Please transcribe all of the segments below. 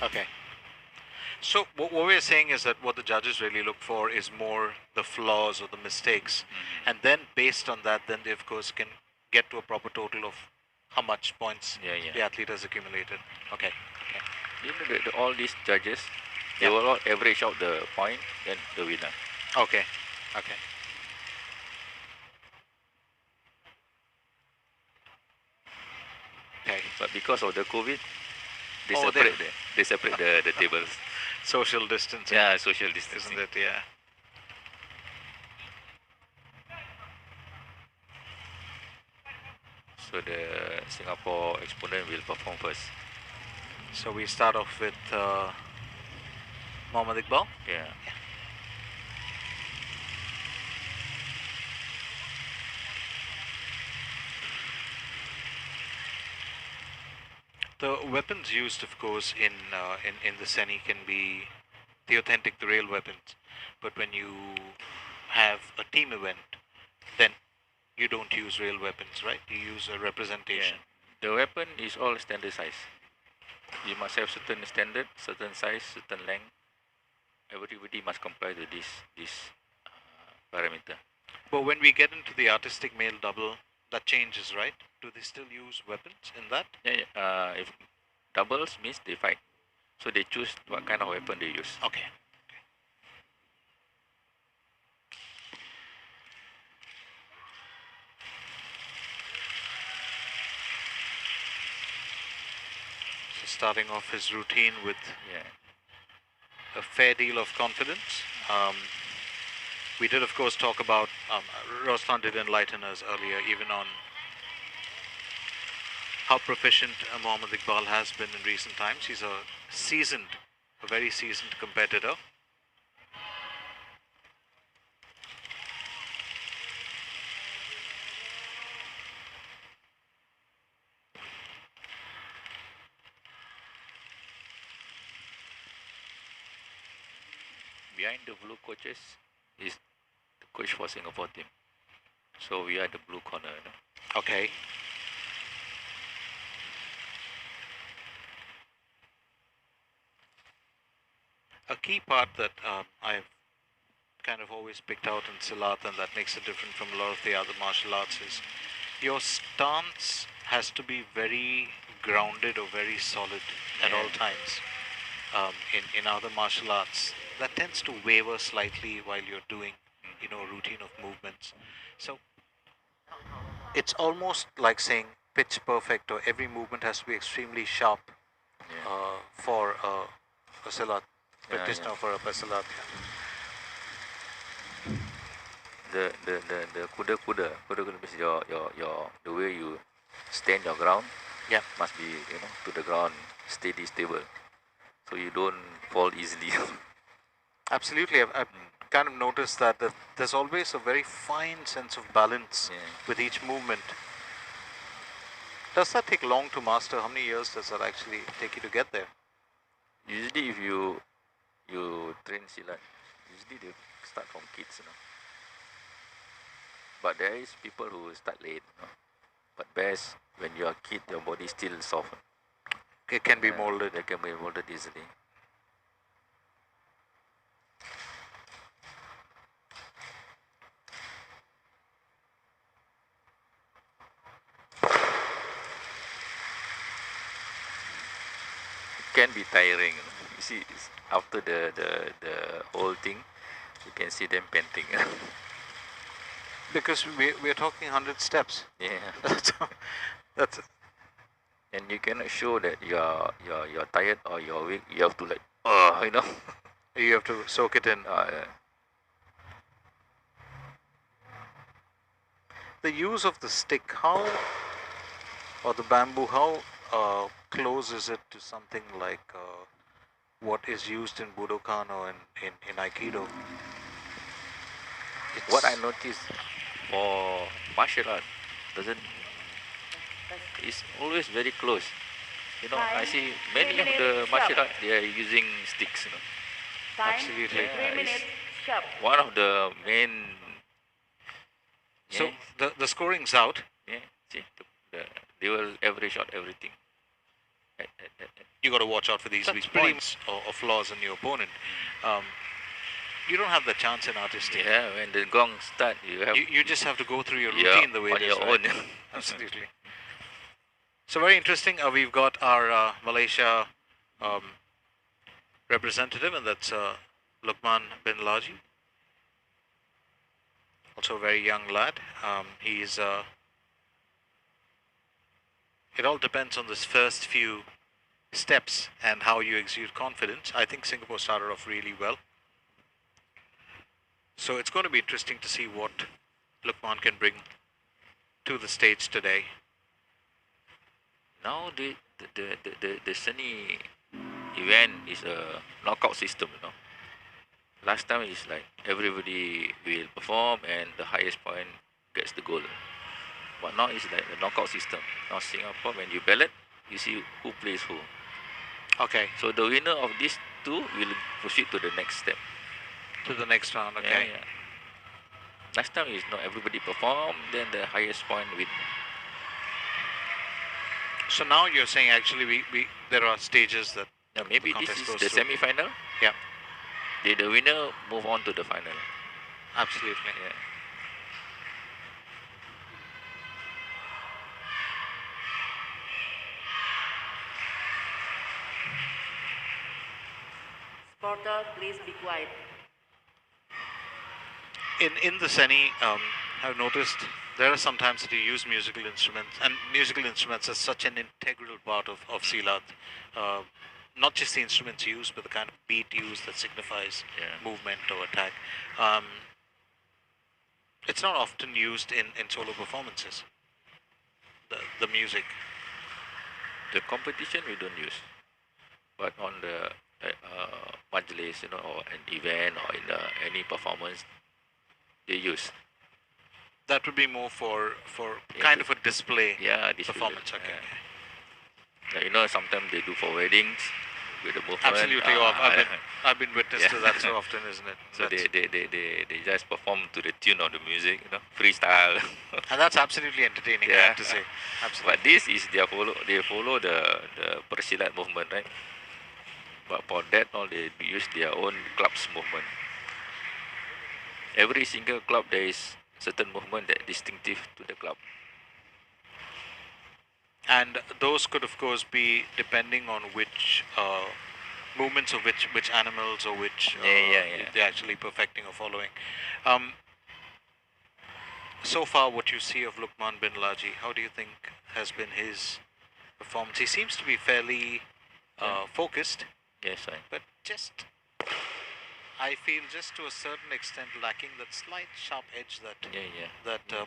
Okay. So what we're saying is that what the judges really look for is more the flaws or the mistakes, and then based on that, then they of course can get to a proper total of how much points the athlete has accumulated. Okay. Okay. You know, all these judges, they Yeah. will all average out the point, then the winner. Okay. Okay. Okay. But because of the COVID, they Oh, separate the tables. Social distancing. Yeah, social distancing. Isn't it? Yeah. So the Singapore exponent will perform first. So we start off with Mohammad Iqbal. Yeah. The weapons used, of course, in the semi can be the authentic, the real weapons. But when you have a team event, then you don't use real weapons, right? You use a representation. Yeah. The weapon is all standard size. You must have certain standard, certain size, certain length. Everybody must comply to this parameter. But when we get into the artistic male double, that changes, right? Do they still use weapons in that? Yeah. If doubles means they fight, so they choose what kind of weapon they use. Okay. So starting off his routine with a fair deal of confidence. We did, of course, talk about, Roslan did enlighten us earlier, even on how proficient Mohammad Iqbal has been in recent times. He's a very seasoned competitor. Behind the blue coaches is the coach for Singapore team. So we are the blue corner. You know? Okay. A key part that I've kind of always picked out in Silat, and that makes it different from a lot of the other martial arts, is your stance has to be very grounded or very solid at all times. In other martial arts, that tends to waver slightly while you're doing, a routine of movements. So it's almost like saying pitch perfect, or every movement has to be extremely sharp for a Silat practitioner, for a Silat. The kuda means your the way you stand your ground must be to the ground, steady, stable, so you don't fall easily. Absolutely. I've kind of noticed that there's always a very fine sense of balance with each movement. Does that take long to master? How many years does that actually take you to get there? Usually if you train Silat, usually they start from kids, but there is people who start late, but best when you're a kid, your body still soft. It can be molded. They can be molded easily. Can be tiring. You see, after the whole thing, you can see them panting. Because we're talking 100 steps. Yeah. That's and you cannot show that you're tired or you're weak. You have to You have to soak it in. The use of the stick, or the bamboo, how close is it to something like what is used in Budokan or in Aikido? What I noticed for martial art it's always very close. I see many of the martial art, they are using sticks. Absolutely. One of the main. So the scoring's out. Yeah, see, they will average out everything. you got to watch out for these weak points or flaws in your opponent. You don't have the chance in artistry. Yeah, when the gong start, you just have to go through your routine the way on it is, your right? own. Absolutely. So very interesting. We've got our Malaysia representative, and that's Luqman bin Laji. Also a very young lad. He's. It all depends on this first few steps and how you exude confidence. I think Singapore started off really well. So it's going to be interesting to see what Luqman can bring to the stage today. Now the Seni event is a knockout system, you know. Last time it's like everybody will perform and the highest point gets the goal. But now it's like the knockout system. Now Singapore, when you ballot, you see who plays who. Okay. So the winner of these two will proceed to the next step. To the next round, okay. Yeah. Last time is not everybody perform, then the highest point win. So now you're saying actually there are stages that maybe this is the semi-final. Yeah. The winner move on to the final. Absolutely. Yeah. Porter, please be quiet. In the Seni, I've noticed there are some times that you use musical instruments, and musical instruments are such an integral part of Silat. Not just the instruments used, but the kind of beat used that signifies movement or attack. It's not often used in solo performances, the music. The competition we don't use, but on the majlis, you know, or an event or in any performance, they use. That would be more for kind of a display performance. Yeah. Okay. Like, you know, sometimes they do for weddings with the movement. Absolutely. I've been witness to that so often, isn't it? So they just perform to the tune of the music, you know, freestyle. And that's absolutely entertaining, I have to say. Absolutely. But this is they follow the Silat movement, right? But for that, all they use their own club's movement. Every single club there is certain movement that distinctive to the club. And those could, of course, be depending on which movements of which animals or which they're actually perfecting or following. So far, what you see of Luqman bin Laji, how do you think has been his performance? He seems to be fairly focused. Yes, but I feel just to a certain extent lacking that slight sharp edge that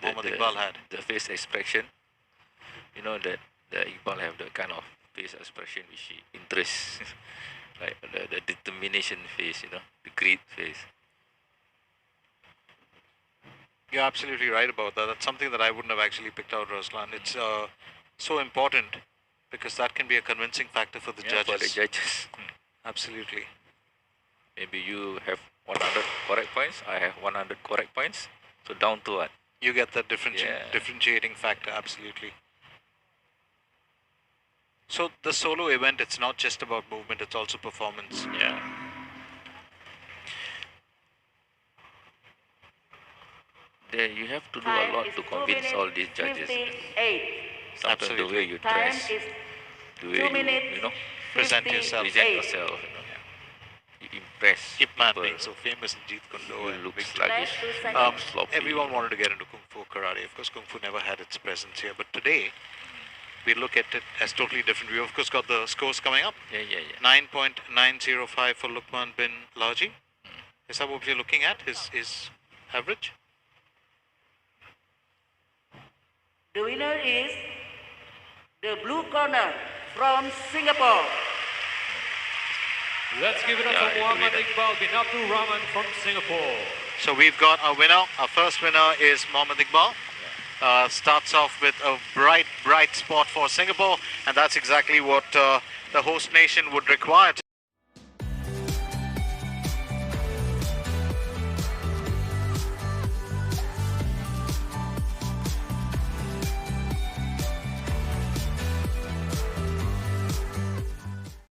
Muhammad Iqbal had. The face expression, you know, that the Iqbal have the kind of face expression which he interests, like the determination face, you know, the greed face. You're absolutely right about that. That's something that I wouldn't have actually picked out, Roslan. It's so important because that can be a convincing factor for the judges. For the judges. Absolutely. Maybe you have 100 correct points, I have 100 correct points, so down to what? You get that differentiating factor, absolutely. So the solo event, it's not just about movement, it's also performance. Yeah. There you have to do a lot to convince all these judges. Sometimes the way you dress, the way you know, present yourself. You impress Iqbal people. being so famous in Jeet Kune Do and Looks Victory. sluggish, sloppy. Everyone wanted to get into Kung Fu Karate. Of course, Kung Fu never had its presence here, but today we look at it as totally different. We of course got the scores coming up. 9.905 for Luqman bin Laji. Is that what we're looking at? His average? The winner is the blue corner from Singapore. Let's give it up for Muhammad Iqbal bin Abdul Rahman from Singapore. So we've got our winner. Our first winner is Muhammad Iqbal. Starts off with a bright spot for Singapore, and that's exactly what the host nation would require.